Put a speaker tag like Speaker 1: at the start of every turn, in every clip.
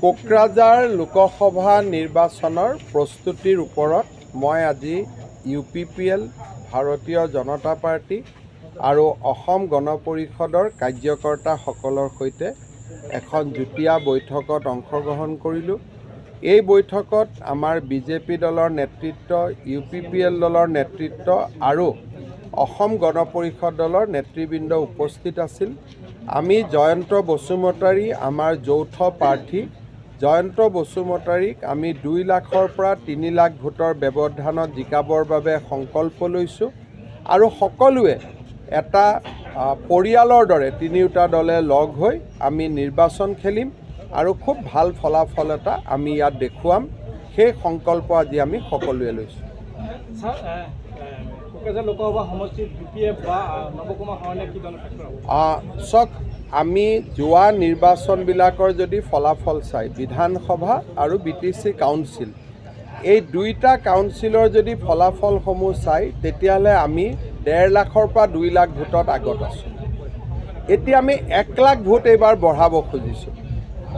Speaker 1: কোকৰাঝাৰ লোকসভা নিৰ্বাচনৰ প্ৰস্তুতিৰ ওপৰত মই আজি UPPL ভাৰতীয় জনতা পাৰ্টি আৰু অসম গণ পৰিষদৰ কাৰ্যকৰ্তাসকলৰ সৈতে এখন যুটীয়া বৈঠকত অংশগ্ৰহণ কৰিলোঁ। এই বৈঠকত আমাৰ BJP দলৰ নেতৃত্ব, UPPL দলৰ নেতৃত্ব আৰু অসম গণ পৰিষদ দলৰ নেতৃবৃন্দ উপস্থিত আছিল। আমি জয়ন্ত বসুমতাৰী, আমাৰ যৌথ প্ৰাৰ্থী জয়ন্ত বসুমতাৰীক আমি 2 লাখৰ পৰা 3 লাখ ভোটৰ ব্যৱধানত জিকাবৰ বাবে সংকল্প লৈছোঁ আৰু সকলোৱে এটা পৰিয়ালৰ দৰে তিনিওটা দলে লগ হৈ আমি নিৰ্বাচন খেলিম আৰু খুব ভাল ফলাফল এটা আমি ইয়াত দেখুৱাম। সেই সংকল্প আজি আমি সকলোৱে লৈছোঁ। চাওক, আমি যোৱা নিৰ্বাচনবিলাকৰ যদি ফলাফল চাই বিধানসভা আৰু BTC কাউন্সিল, এই দুইটা কাউন্সিলৰ যদি ফলাফলসমূহ চাই তেতিয়াহ'লে আমি 1.5 লাখৰ পৰা 2 লাখ ভোটত আগত আছোঁ। এতিয়া আমি 1 লাখ ভোট এইবাৰ বঢ়াব খুজিছোঁ।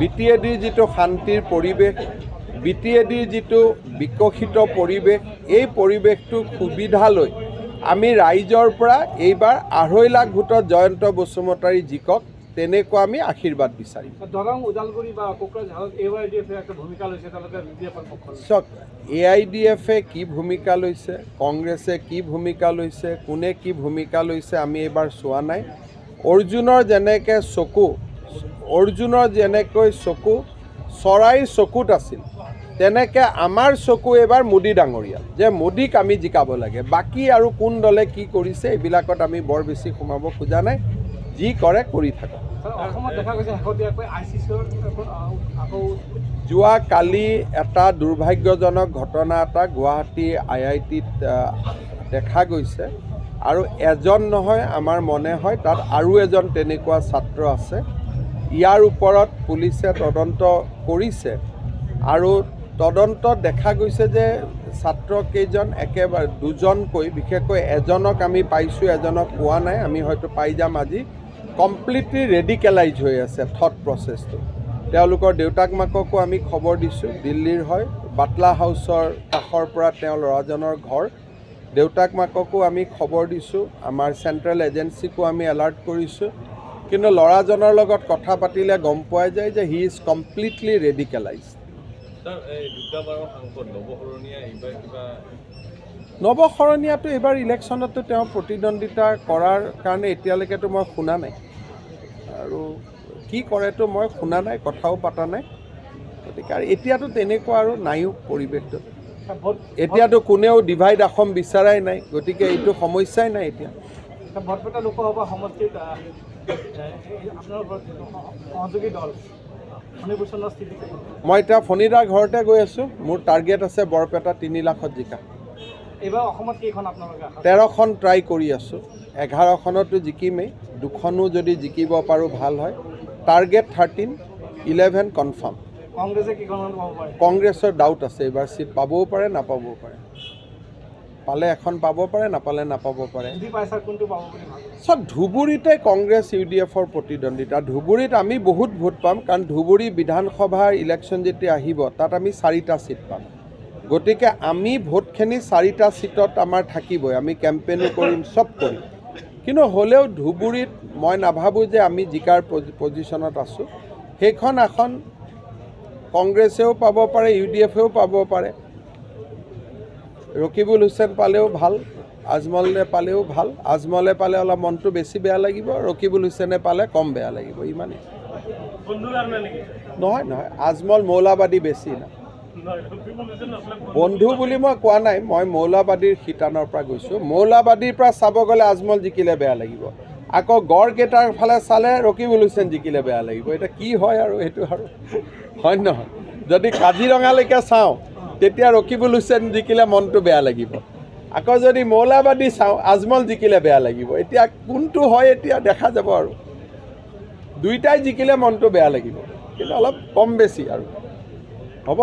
Speaker 1: BTADৰ যিটো শান্তিৰ পৰিৱেশ, BTADৰ যিটো বিকশিত পৰিৱেশ, এই পৰিৱেশটোক সুবিধা লৈ আমি ৰাইজৰ পৰা এইবাৰ 2.5 লাখ ভোটত জয়ন্ত বসুমতাৰী জিকক, তেনেকুৱা আমি আশীৰ্বাদ বিচাৰিম। চাওক, AIDFে কি ভূমিকা লৈছে, কংগ্ৰেছে কি ভূমিকা লৈছে, কোনে কি ভূমিকা লৈছে আমি এইবাৰ চোৱা নাই। অৰ্জুনৰ যেনেকৈ চকু চৰাইৰ চকুত আছিল, তেনেকৈ আমাৰ চকু এইবাৰ মোদী ডাঙৰীয়া, যে মোদীক আমি জিকাব লাগে। বাকী আৰু কোন দলে কি কৰিছে এইবিলাকত আমি বৰ বেছি সোমাব খোজা নাই। যি কৰে কৰি থাকক। যোৱা কালি এটা দুৰ্ভাগ্যজনক ঘটনা এটা গুৱাহাটী IITত দেখা গৈছে আৰু এজন নহয়, আমাৰ মনে হয় তাত আৰু এজন তেনেকুৱা ছাত্ৰ আছে। ইয়াৰ ওপৰত পুলিচে তদন্ত কৰিছে আৰু তদন্তত দেখা গৈছে যে ছাত্ৰকেইজন একেবাৰে দুজনকৈ, বিশেষকৈ এজনক আমি পাইছোঁ, এজনক পোৱা নাই, আমি হয়তো পাই যাম আজি। কমপ্লিটলি ৰেডিকেলাইজ হৈ আছে থট প্ৰচেছটো। তেওঁলোকৰ দেউতাক মাককো আমি খবৰ দিছোঁ, দিল্লীৰ হয়, বাটলা হাউচৰ কাষৰ পৰা তেওঁ ল'ৰাজনৰ ঘৰ। দেউতাক মাককো আমি খবৰ দিছোঁ, আমাৰ চেণ্ট্ৰেল এজেঞ্চিকো আমি এলাৰ্ট কৰিছোঁ। কিন্তু ল'ৰাজনৰ লগত কথা পাতিলে গম পোৱা যায় যে হি ইজ কমপ্লিটলি ৰেডিকেলাইজ। নৱশৰণীয়াটো এইবাৰ ইলেকশ্যনতো তেওঁ প্ৰতিদ্বন্দ্বিতা কৰাৰ কাৰণে এতিয়ালৈকেতো মই শুনা নাই, আৰু কি কৰেতো মই শুনা নাই, কথাও পতা নাই। গতিকে আৰু এতিয়াতো তেনেকুৱা আৰু নাইও পৰিৱেশটো। এতিয়াতো কোনেও ডিভাইড অসম বিচৰাই নাই, গতিকে এইটো সমস্যাই নাই এতিয়া। মই এতিয়া ফণীদাৰ ঘৰতে গৈ আছোঁ। মোৰ টাৰ্গেট আছে বৰপেটা 3 লাখত জিকা। এইবাৰ অসমত কেইখন আপোনালোকে? 13খন ট্ৰাই কৰি আছোঁ। 11খনতো জিকিমেই, 2খনো যদি জিকিব পাৰোঁ ভাল হয়। Target 13, 11 confirm. কংগ্ৰেছে কেইখন পাব পাৰে? কংগ্ৰেছৰ ডাউট আছে, এইবাৰ চিট পাবও পাৰে, নাপাবও পাৰে। পালে এখন পাব পাৰে, নাপালে নাপাব পাৰে। চব ধুবুৰীতে কংগ্ৰেছ UDFৰ প্ৰতিদ্বন্দ্বিতা। ধুবুৰীত আমি বহুত ভোট পাম, কাৰণ ধুবুৰী বিধানসভাৰ ইলেকশ্যন যেতিয়া আহিব তাত আমি 4টা চিট পাম। গতিকে আমি ভোটখিনি 4টা চিটত আমাৰ থাকিবই, আমি কেম্পেইনো কৰিম, চব কৰিম। কিন্তু হ'লেও ধুবুৰীত মই নাভাবোঁ যে আমি জিকাৰ পজিশ্যনত আছোঁ। সেইখন এখন কংগ্ৰেছেও পাব পাৰে, UDFেও পাব পাৰে। ৰকিবুল হুছেইন পালেও ভাল, আজমলে পালেও ভাল। আজমলে পালে অলপ মনটো বেছি বেয়া লাগিব, ৰকিবুল হুছেইনে পালে কম বেয়া লাগিব, ইমানেই। নহয়, আজমল মৌলাবাদী বেছি না। বন্ধু বুলি মই কোৱা নাই, মই মৌলাবাদীৰ শিতানৰ পৰা গৈছোঁ। মৌলাবাদীৰ পৰা চাব গ'লে আজমল জিকিলে বেয়া লাগিব, আকৌ গড়কেইটাৰ ফালে চালে ৰকিবুল হুছেইন জিকিলে বেয়া লাগিব। এতিয়া কি হয় আৰু সেইটো আৰু হয় নহয়। যদি কাজিৰঙালৈকে চাওঁ তেতিয়া ৰকিবুল হুছেইন জিকিলে মনটো বেয়া লাগিব, আকৌ যদি মৌলাবাদী চাওঁ আজমল জিকিলে বেয়া লাগিব। এতিয়া কোনটো হয় এতিয়া দেখা যাব আৰু। দুইটাই জিকিলে মনটো বেয়া লাগিব, কিন্তু অলপ কম বেছি আৰু হ'ব।